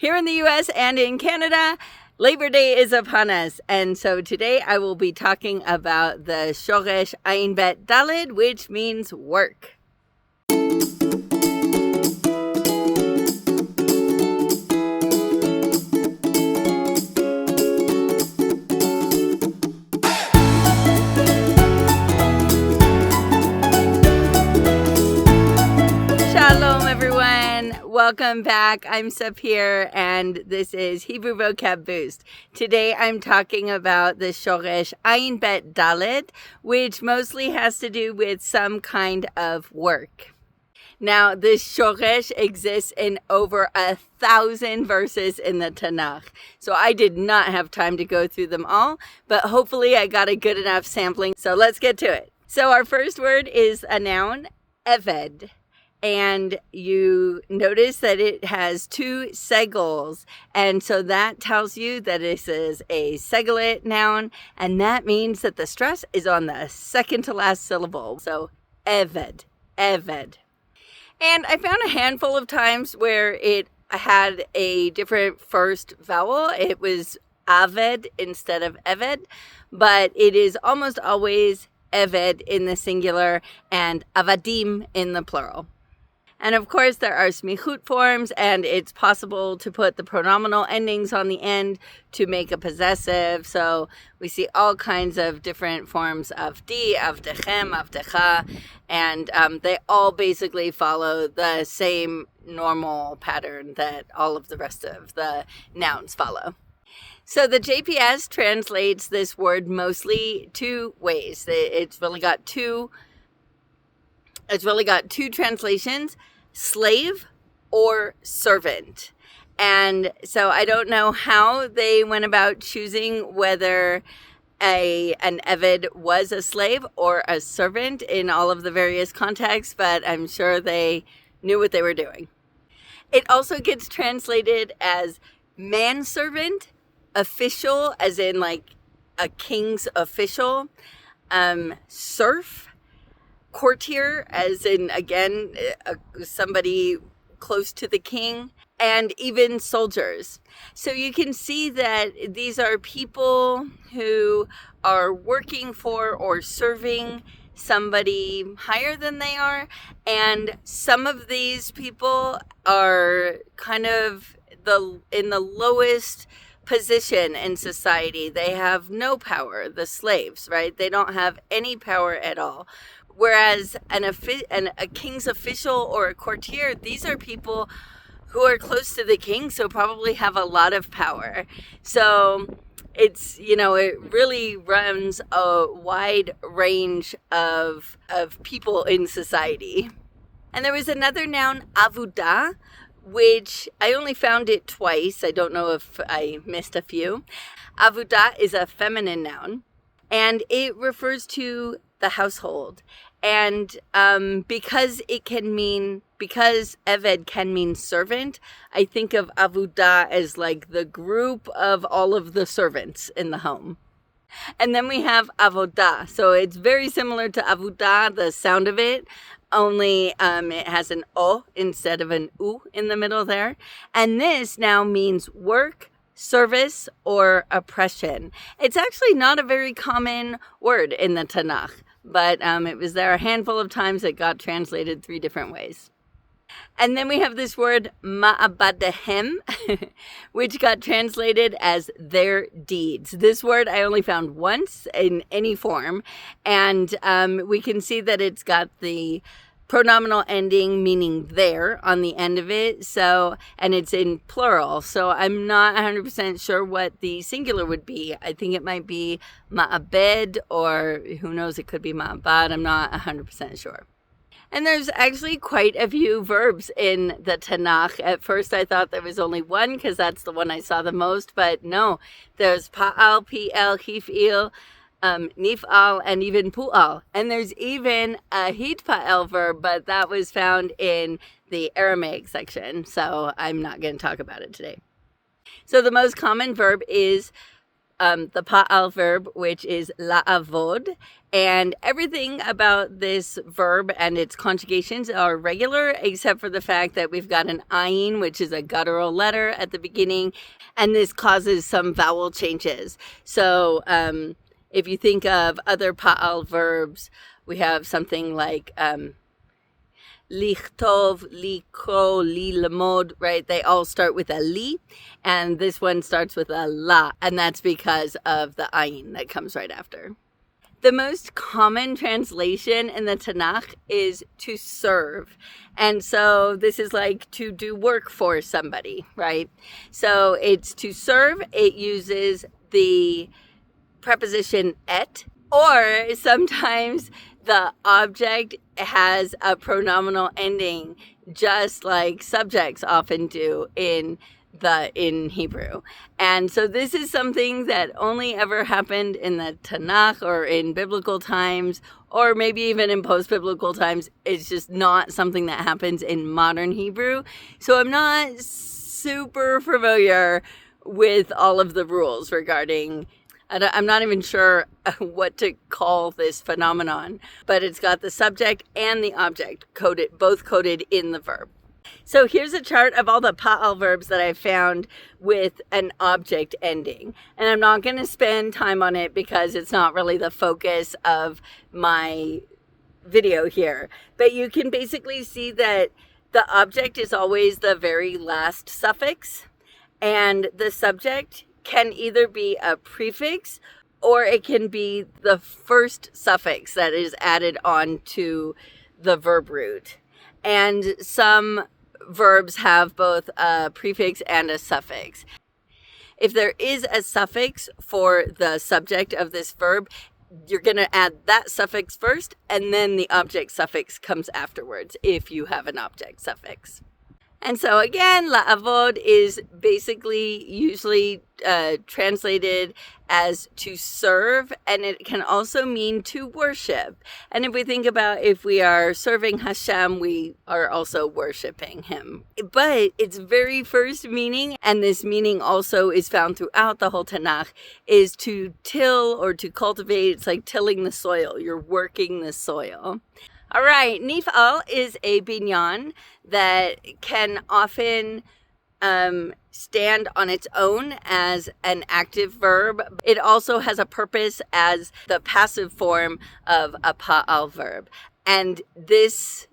Here in the U.S. and in Canada, Labor Day is upon us, and so today I will be talking about the shoresh Ayin Bet Dalet, which means work. Shalom, everyone. Welcome back. I'm Sapir, and this is Hebrew Vocab Boost. Today, I'm talking about the shoresh Ayin Bet Dalet, which mostly has to do with some kind of work. Now, this shoresh exists in over 1,000 verses in the Tanakh. So I did not have time to go through them all, but hopefully I got a good enough sampling. So let's get to it. So our first word is a noun, eved. And you notice that it has two segels. And so that tells you that this is a segelet noun. And that means that the stress is on the second to last syllable. So eved, eved. And I found a handful of times where it had a different first vowel. It was aved instead of eved. But it is almost always eved in the singular and avadim in the plural. And of course, there are smichut forms, and it's possible to put the pronominal endings on the end to make a possessive. So we see all kinds of different forms of di, avdechem, avdecha, and they all basically follow the same normal pattern that all of the rest of the nouns follow. So the JPS translates this word mostly two ways. It's really got two translations: slave or servant. And so I don't know how they went about choosing whether an eved was a slave or a servant in all of the various contexts, but I'm sure they knew what they were doing. It also gets translated as manservant, official, as in like a king's official, serf, courtier, as in, again, somebody close to the king, and even soldiers. So you can see that these are people who are working for or serving somebody higher than they are, and some of these people are kind of in the lowest position in society. They have no power, the slaves, right? They don't have any power at all. Whereas a king's official or a courtier, these are people who are close to the king, so probably have a lot of power. So it's, it really runs a wide range of people in society. And there was another noun, avuda, which I only found it twice. I don't know if I missed a few. Avuda is a feminine noun, and it refers to the household. And because eved can mean servant, I think of avuda as like the group of all of the servants in the home. And then we have avoda. So it's very similar to avuda, the sound of it, only it has an o instead of an u in the middle there. And this now means work, service, or oppression. It's actually not a very common word in the Tanakh, but it was there a handful of times. It got translated 3 different ways. And then we have this word ma'abadehem, which got translated as their deeds. This word I only found once in any form, and we can see that it's got the pronominal ending meaning there on the end of it. So, and it's in plural. So I'm not 100% sure what the singular would be. I think it might be ma'abed, or who knows, it could be ma'abad. I'm not 100% sure. And there's actually quite a few verbs in the Tanakh. At first I thought there was only one because that's the one I saw the most, but no, there's pa'al, pi'el, hif'il, nif'al, and even pu'al. And there's even a hitpa'el verb, but that was found in the Aramaic section, so I'm not going to talk about it today. So the most common verb is the pa'al verb, which is la'avod. And everything about this verb and its conjugations are regular, except for the fact that we've got an ayin, which is a guttural letter at the beginning, and this causes some vowel changes. So if you think of other pa'al verbs, we have something like lichtov, likro, lilamod, right? They all start with a li, and this one starts with a la, and that's because of the ayin that comes right after. The most common translation in the Tanakh is to serve. And so this is like to do work for somebody, right? So it's to serve. It uses the preposition et, or sometimes the object has a pronominal ending, just like subjects often do in Hebrew. And so this is something that only ever happened in the Tanakh or in biblical times, or maybe even in post-biblical times. It's just not something that happens in modern Hebrew. So I'm not super familiar with all of the rules regarding, I'm not even sure what to call this phenomenon, but it's got the subject and the object both coded in the verb. So here's a chart of all the pa'al verbs that I found with an object ending. And I'm not going to spend time on it because it's not really the focus of my video here. But you can basically see that the object is always the very last suffix, and the subject can either be a prefix or it can be the first suffix that is added on to the verb root. And some verbs have both a prefix and a suffix. If there is a suffix for the subject of this verb, you're going to add that suffix first, and then the object suffix comes afterwards if you have an object suffix. And so again, la'avod is basically usually translated as to serve, and it can also mean to worship. And if we think about if we are serving Hashem, we are also worshiping him. But its very first meaning, and this meaning also is found throughout the whole Tanakh, is to till or to cultivate. It's like tilling the soil. You're working the soil. All right, nif'al is a binyan that can often stand on its own as an active verb. It also has a purpose as the passive form of a pa'al verb. And this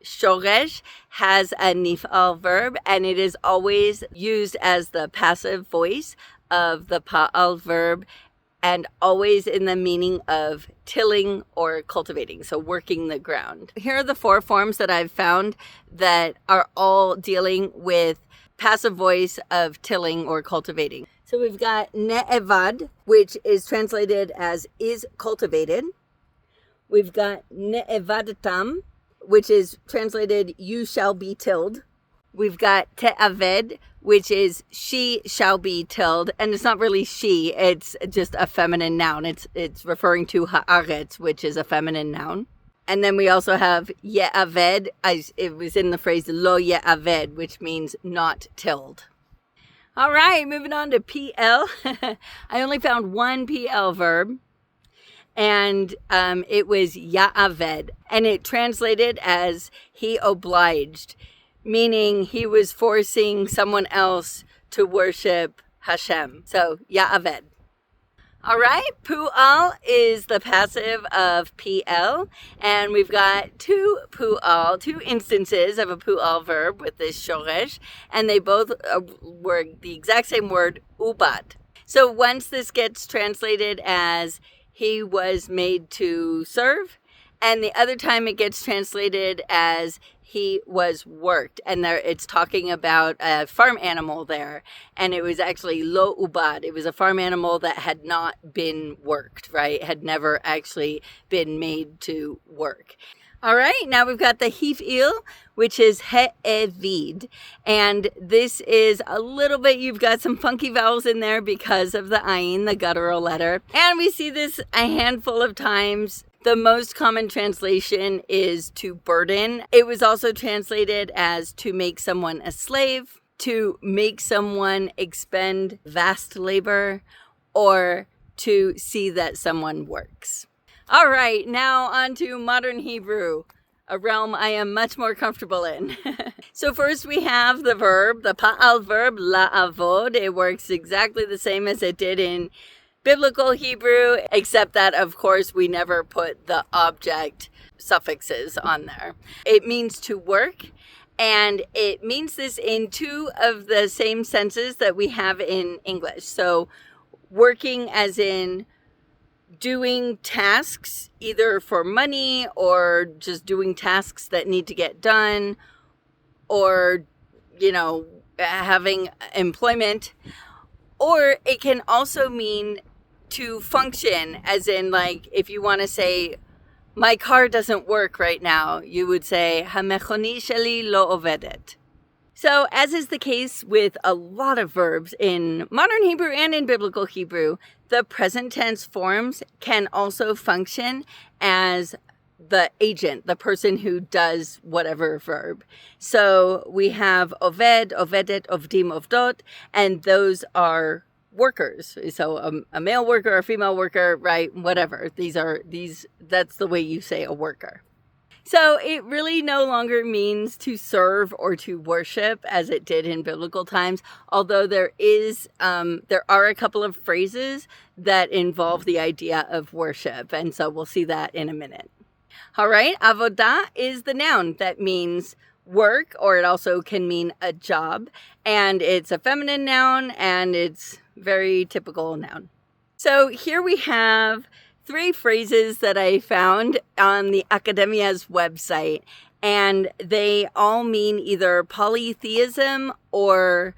shoresh has a nif'al verb, and it is always used as the passive voice of the pa'al verb, and always in the meaning of tilling or cultivating, so working the ground. Here are the 4 forms that I've found that are all dealing with passive voice of tilling or cultivating. So we've got ne'evad, which is translated as is cultivated. We've got ne'evadatam, which is translated you shall be tilled. We've got te'aved, which is she shall be tilled, and it's not really she, it's just a feminine noun. It's referring to ha'aretz, which is a feminine noun. And then we also have ye'aved, it was in the phrase lo ye'aved, which means not tilled. All right, moving on to PL. I only found one PL verb, and it was ya'aved, and it translated as he obliged, meaning he was forcing someone else to worship Hashem. So, ya'aved. All right, pu'al is the passive of PL, and we've got two instances of a pu'al verb with this shoresh, and they both were the exact same word, ubat. So once this gets translated as he was made to serve, and the other time it gets translated as he was worked, and there it's talking about a farm animal there, and it was actually lo ubad. It was a farm animal that had not been worked, right? Had never actually been made to work. All right, now we've got the hif'il, which is he'evid, and this is a little bit, you've got some funky vowels in there because of the ayin, the guttural letter, and we see this a handful of times. The most common translation is to burden. It was also translated as to make someone a slave, to make someone expend vast labor, or to see that someone works. All right, now on to modern Hebrew, a realm I am much more comfortable in. So first we have the verb, the pa'al verb, la'avod. It works exactly the same as it did in biblical Hebrew, except that, of course, we never put the object suffixes on there. It means to work, and it means this in two of the same senses that we have in English. So working as in doing tasks either for money or just doing tasks that need to get done, or, having employment. Or it can also mean to function, as in, like, if you want to say, my car doesn't work right now, you would say, hamechoni sheli lo ovedet. So, as is the case with a lot of verbs in modern Hebrew and in biblical Hebrew, the present tense forms can also function as the agent, the person who does whatever verb. So we have oved, ovedet, ovdim, ovdot, and those are workers. So a male worker, a female worker, right? Whatever. That's the way you say a worker. So it really no longer means to serve or to worship as it did in biblical times, although there are a couple of phrases that involve the idea of worship. And so we'll see that in a minute. All right, avodah is the noun that means work, or it also can mean a job. And it's a feminine noun, and it's very typical noun. So here we have 3 phrases that I found on the Academia's website, and they all mean either polytheism or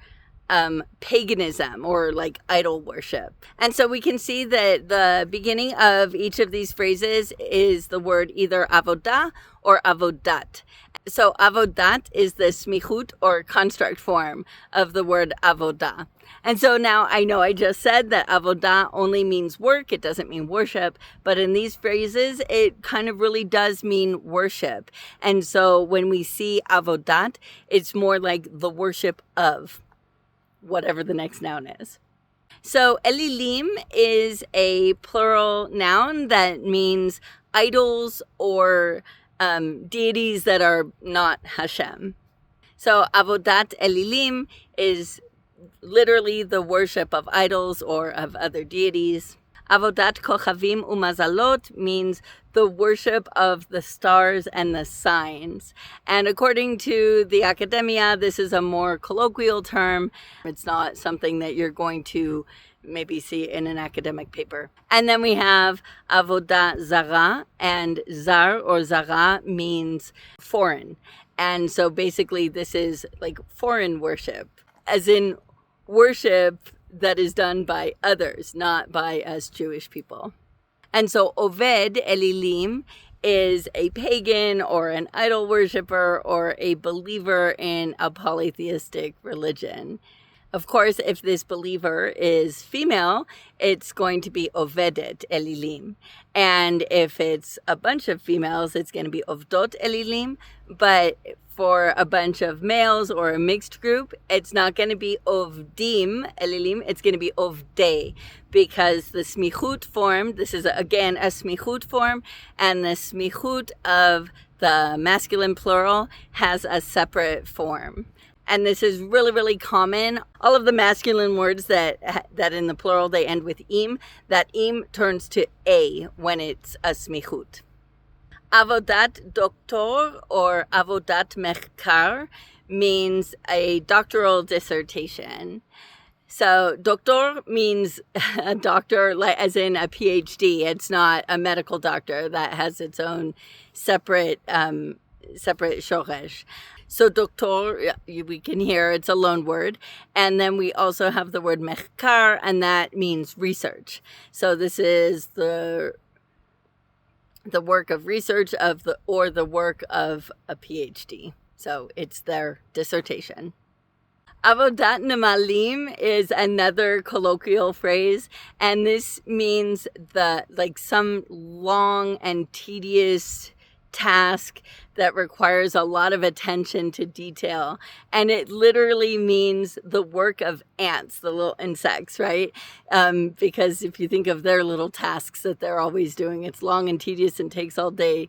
paganism, or like idol worship. And so we can see that the beginning of each of these phrases is the word either avodah or avodat. So avodat is the smichut or construct form of the word avodah. And so now I know I just said that avodah only means work. It doesn't mean worship. But in these phrases, it kind of really does mean worship. And so when we see avodat, it's more like the worship of whatever the next noun is. So elilim is a plural noun that means idols or deities that are not Hashem. So avodat elilim is literally the worship of idols or of other deities. Avodat kochavim umazalot means the worship of the stars and the signs. And according to the Academia, this is a more colloquial term. It's not something that you're going to maybe see in an academic paper. And then we have avodah zara, and zar or zara means foreign. And so basically this is like foreign worship, as in worship that is done by others, not by us Jewish people. And so oved elilim is a pagan or an idol worshiper or a believer in a polytheistic religion. Of course, if this believer is female, it's going to be ovedet elilim. And if it's a bunch of females, it's going to be ovdot elilim. But for a bunch of males or a mixed group, it's not going to be ovdim elilim, it's going to be ovdei, because the smichut form, this is again a smichut form, and the smichut of the masculine plural has a separate form. And this is really, really common. All of the masculine words that in the plural, they end with im, that im turns to a when it's a smichut. Avodat doctor or avodat mechkar means a doctoral dissertation. So doctor means a doctor, like as in a PhD. It's not a medical doctor that has its own separate shoresh. So doctor, we can hear it's a loan word. And then we also have the word mechkar, and that means research. So this is the work of research or the work of a PhD. So it's their dissertation. Avodat nemalim is another colloquial phrase, and this means some long and tedious task that requires a lot of attention to detail. And it literally means the work of ants, the little insects, right? Because if you think of their little tasks that they're always doing, it's long and tedious and takes all day.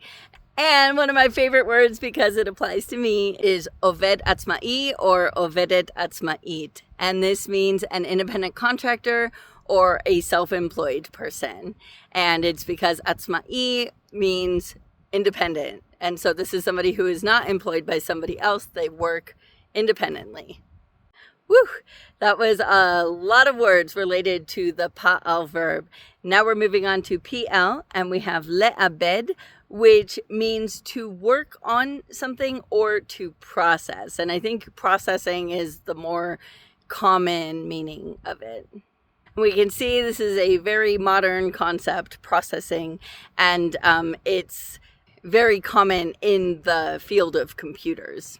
And one of my favorite words, because it applies to me, is oved atzma'i or ovedet atzma'it. And this means an independent contractor or a self-employed person. And it's because atzma'i means independent. And so this is somebody who is not employed by somebody else. They work independently. Woo! That was a lot of words related to the pa'al verb. Now we're moving on to PL, and we have le'abed, which means to work on something or to process. And I think processing is the more common meaning of it. We can see this is a very modern concept, processing, and it's very common in the field of computers.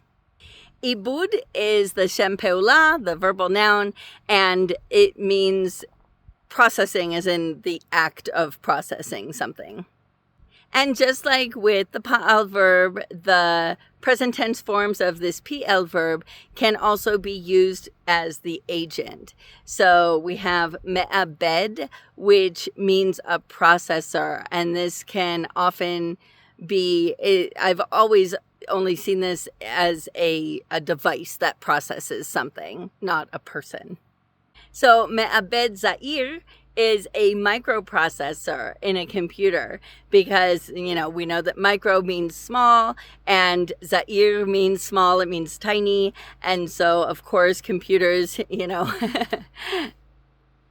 Ibud is the shem peula, the verbal noun, and it means processing as in the act of processing something. And just like with the pa'al verb, the present tense forms of this PL verb can also be used as the agent. So we have me'abed, which means a processor, and this can often be, I've always only seen this as a device that processes something, not a person. So me'abed za'ir is a microprocessor in a computer because, we know that micro means small and za'ir means small, it means tiny. And so, of course, computers,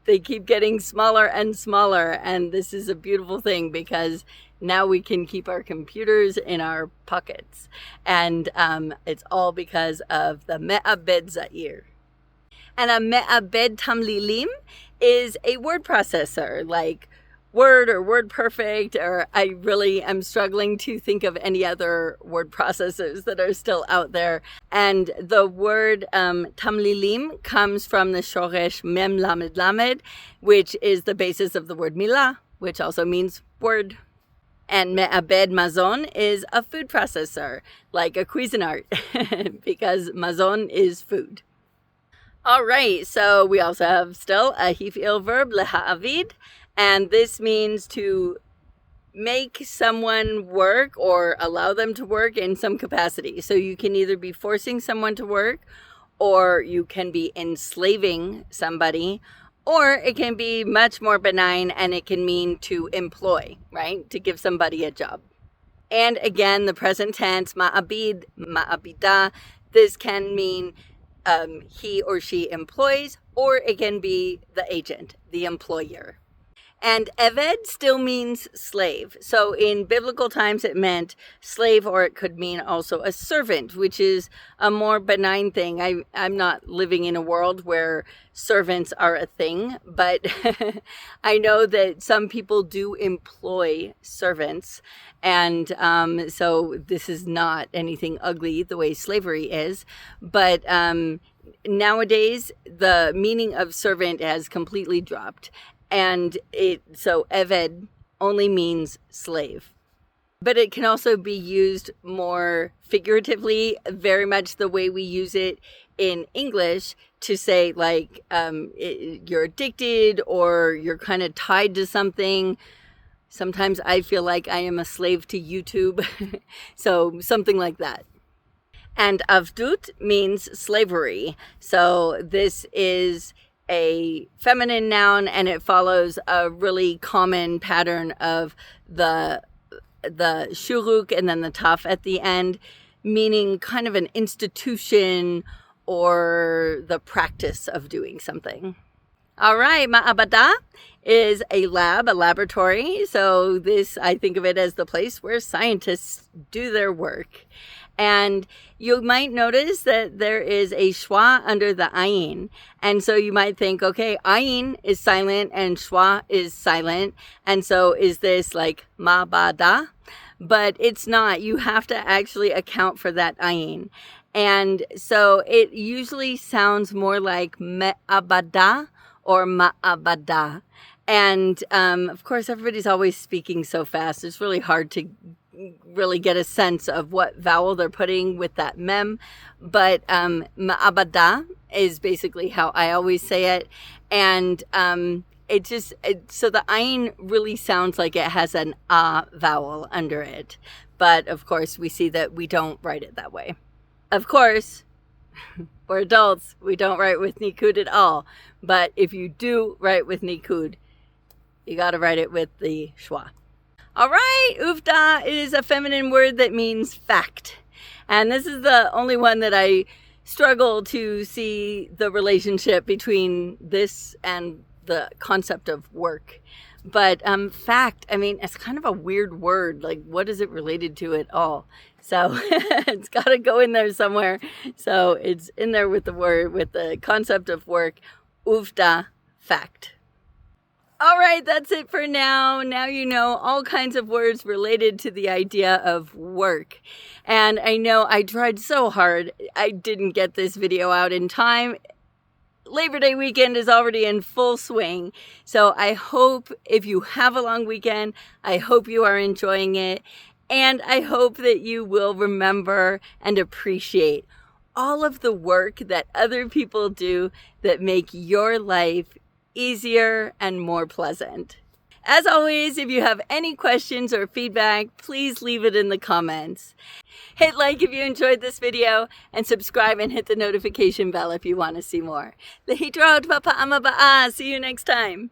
they keep getting smaller and smaller. And this is a beautiful thing because now we can keep our computers in our pockets. And it's all because of the me'abed za'ir. And a me'abed tamlilim is a word processor like Word or WordPerfect, or I really am struggling to think of any other word processors that are still out there. And the word tamlilim comes from the shoresh mem lamed lamed, which is the basis of the word milah, which also means word. And me'abed mazon is a food processor, like a Cuisinart, because mazon is food. All right, so we also have still a hif'il verb, leha'avid, and this means to make someone work or allow them to work in some capacity. So you can either be forcing someone to work, or you can be enslaving somebody, or it can be much more benign and it can mean to employ, right? To give somebody a job. And again, the present tense, ma'abid, ma'abida, this can mean he or she employs, or it can be the agent, the employer. And eved still means slave. So in biblical times, it meant slave, or it could mean also a servant, which is a more benign thing. I'm not living in a world where servants are a thing, but I know that some people do employ servants. And so this is not anything ugly the way slavery is. But nowadays, the meaning of servant has completely dropped. And so eved only means slave. But it can also be used more figuratively, very much the way we use it in English, to say like you're addicted or you're kind of tied to something. Sometimes I feel like I am a slave to YouTube. So something like that. And avdut means slavery. So this is a feminine noun, and it follows a really common pattern of the shuruk and then the taf at the end, meaning kind of an institution or the practice of doing something. All right, ma'abada is a lab, a laboratory. So this, I think of it as the place where scientists do their work. And you might notice that there is a schwa under the ayin. And so you might think, okay, ayin is silent and schwa is silent. And so is this like ma'bada? But it's not. You have to actually account for that ayin. And so it usually sounds more like me'abada or ma'abada. And of course, everybody's always speaking so fast. It's really hard to really get a sense of what vowel they're putting with that mem. But ma'abada is basically how I always say it. And so the ayin really sounds like it has an a vowel under it. But of course, we see that we don't write it that way. Of course, for adults, we don't write with nikud at all. But if you do write with nikud, you got to write it with the schwa. All right, uvda is a feminine word that means fact. And this is the only one that I struggle to see the relationship between this and the concept of work. But fact, I mean, it's kind of a weird word. Like, what is it related to at all? So it's got to go in there somewhere. So it's in there with the word, with the concept of work, uvda, fact. All right, that's it for now. Now you know all kinds of words related to the idea of work. And I know I tried so hard. I didn't get this video out in time. Labor Day weekend is already in full swing. So I hope if you have a long weekend, I hope you are enjoying it. And I hope that you will remember and appreciate all of the work that other people do that make your life easier and more pleasant. As always, if you have any questions or feedback, please leave it in the comments. Hit like if you enjoyed this video and subscribe and hit the notification bell if you want to see more. Lehitraot pa'am abaa. See you next time.